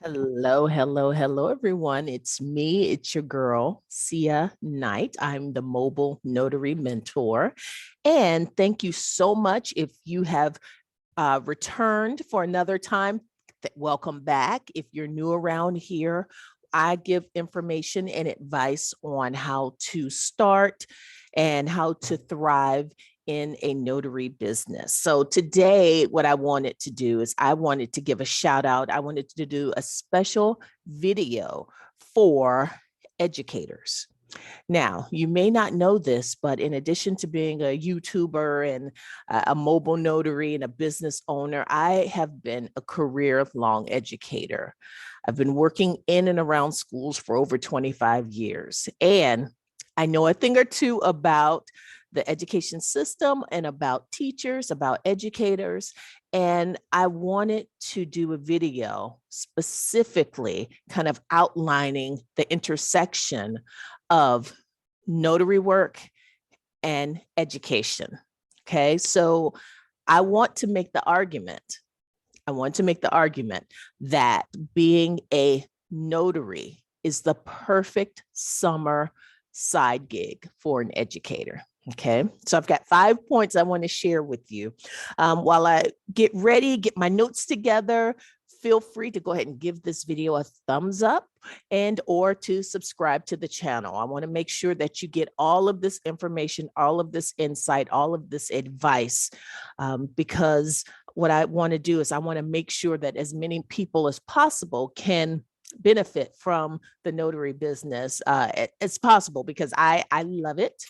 Hello, hello, hello, everyone. It's me. It's your girl, Sia Knight. I'm the mobile notary mentor. And thank you so much. If you have returned for another time, welcome back. If you're new around here, I give information and advice on how to start and how to thrive in a notary business. So today, what I wanted to do is I wanted to give a shout out. I wanted to do a special video for educators. Now, you may not know this, but in addition to being a YouTuber and a mobile notary and a business owner, I have been a career long educator. I've been working in and around schools for over 25 years, and I know a thing or two about the education system and about teachers, about educators. And I wanted to do a video specifically kind of outlining the intersection of notary work and education. Okay, so I want to make the argument. I want to make the argument that being a notary is the perfect summer side gig for an educator. Okay, so I've got 5 points I want to share with you. While I get ready, get my notes together, feel free to go ahead and give this video a thumbs up and or to subscribe to the channel. I want to make sure that you get all of this information, all of this insight, all of this advice, because what I want to do is I want to make sure that as many people as possible can benefit from the notary business as possible, because I love it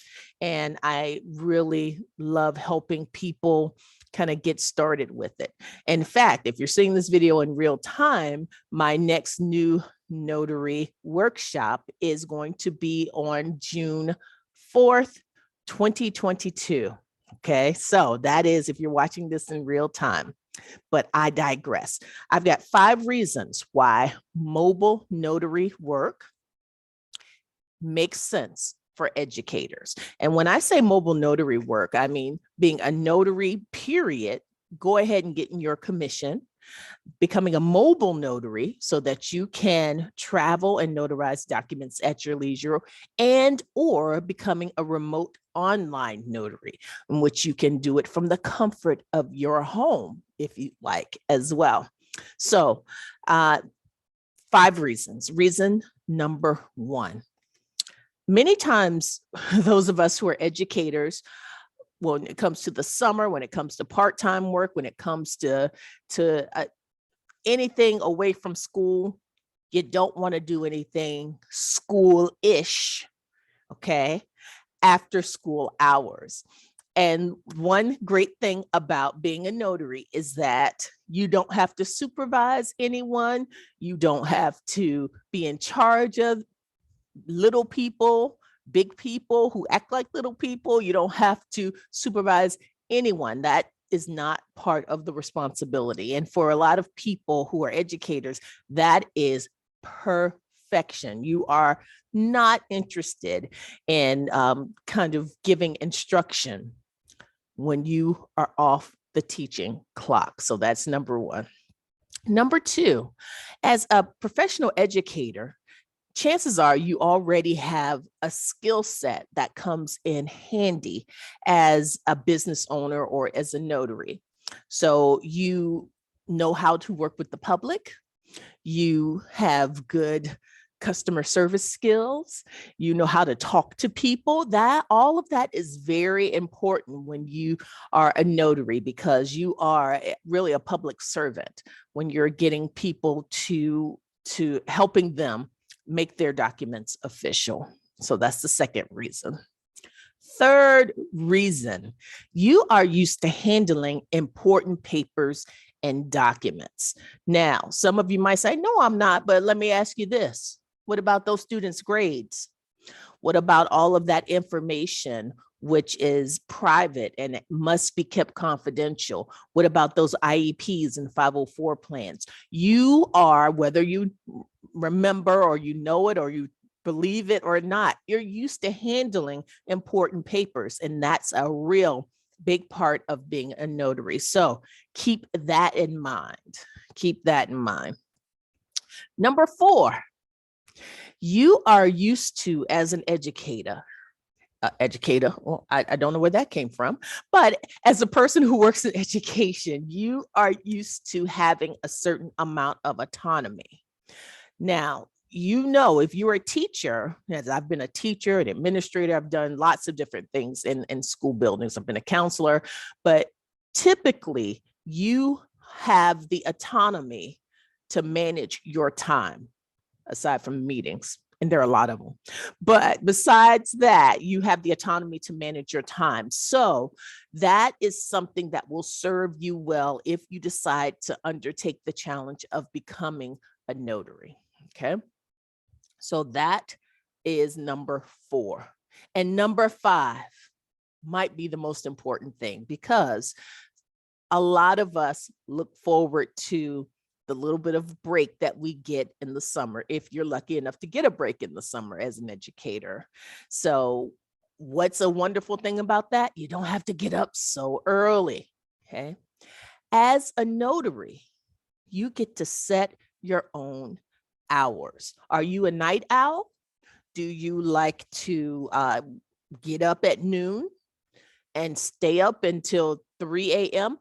and I really love helping people kind of get started with it. In fact, if you're seeing this video in real time, my next new notary workshop is going to be on June 4th, 2022. Okay, so that is if you're watching this in real time. But I digress. I've got 5 reasons why mobile notary work makes sense for educators. And when I say mobile notary work, I mean being a notary, period. Go ahead and get in your commission, becoming a mobile notary so that you can travel and notarize documents at your leisure, and or becoming a remote online notary in which you can do it from the comfort of your home if you like as well. So 5 reasons. Reason number 1. Many times those of us who are educators, when it comes to the summer, when it comes to part-time work, when it comes to anything away from school, you don't want to do anything school-ish, okay, after school hours. And one great thing about being a notary is that you don't have to supervise anyone. You don't have to be in charge of little people, big people who act like little people. You don't have to supervise anyone. That is not part of the responsibility. And for a lot of people who are educators, that is perfection. You are not interested in kind of giving instruction when you are off the teaching clock. So that's number 1. Number 2, as a professional educator, chances are you already have a skill set that comes in handy as a business owner or as a notary. So you know how to work with the public. You have good customer service skills. You know how to talk to people. That all of that is very important when you are a notary, because you are really a public servant when you're getting people to helping them make their documents official. So that's the 2nd reason. 3rd reason, you are used to handling important papers and documents. Now, some of you might say, no, I'm not, but let me ask you this. What about those students' grades? What about all of that information which is private and it must be kept confidential? What about those IEPs and 504 plans? You are, whether you remember or you know it or you believe it or not, you're used to handling important papers, and that's a real big part of being a notary. So keep that in mind. Keep that in mind. Number 4, you are used to, as an educator, well, I don't know where that came from, but as a person who works in education, you are used to having a certain amount of autonomy. Now, if you're a teacher, as I've been a teacher, an administrator, I've done lots of different things in school buildings. I've been a counselor, but typically you have the autonomy to manage your time, aside from meetings. And there are a lot of them. But besides that, you have the autonomy to manage your time. So that is something that will serve you well if you decide to undertake the challenge of becoming a notary. Okay. So that is number 4. And number 5 might be the most important thing, because a lot of us look forward to the little bit of break that we get in the summer, if you're lucky enough to get a break in the summer as an educator. So what's a wonderful thing about that? You don't have to get up so early. Okay. As a notary, you get to set your own hours. Are you a night owl? Do you like to get up at noon and stay up until 3 a.m.?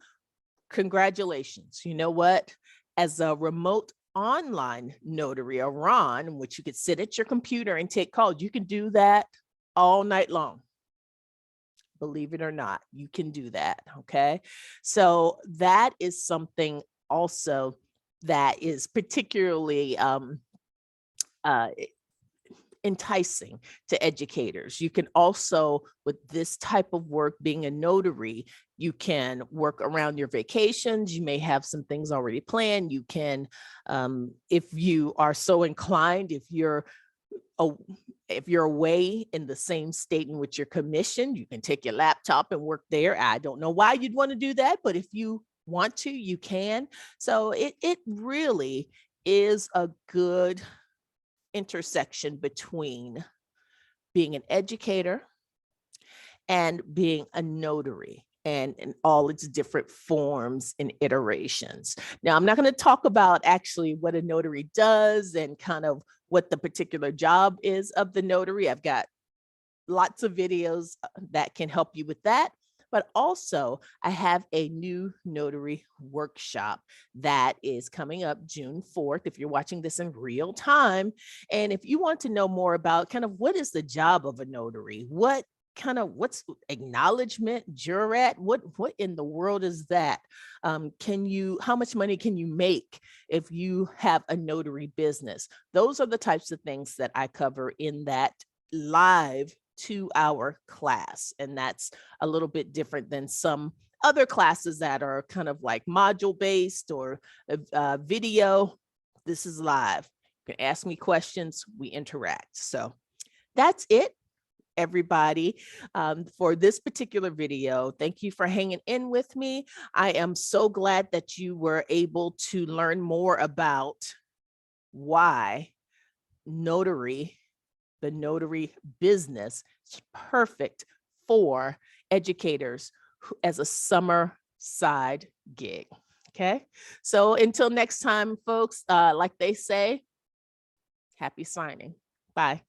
Congratulations. You know what? As a remote online notary, a RON, in which you could sit at your computer and take calls, you can do that all night long. Believe it or not, you can do that. Okay. So that is something also that is particularly enticing to educators. You can also, with this type of work, being a notary, you can work around your vacations. You may have some things already planned. You can, if you are so inclined, if you're away in the same state in which you're commissioned, you can take your laptop and work there. I don't know why you'd want to do that, but if you want to, you can. So it really is a good intersection between being an educator and being a notary, and all its different forms and iterations. Now, I'm not going to talk about actually what a notary does and kind of what the particular job is of the notary. I've got lots of videos that can help you with that. But also, I have a new notary workshop that is coming up June 4th, if you're watching this in real time. And if you want to know more about kind of what is the job of a notary, what's acknowledgement, jurat, what in the world is that? How much money can you make if you have a notary business? Those are the types of things that I cover in that live 2-hour class. And that's a little bit different than some other classes that are kind of like module based or video. This is live. You can ask me questions, we interact. So that's it, everybody, for this particular video. Thank you for hanging in with me. I am so glad that you were able to learn more about why the notary business is perfect for educators as a summer side gig. Okay. So until next time, folks, like they say, happy signing. Bye.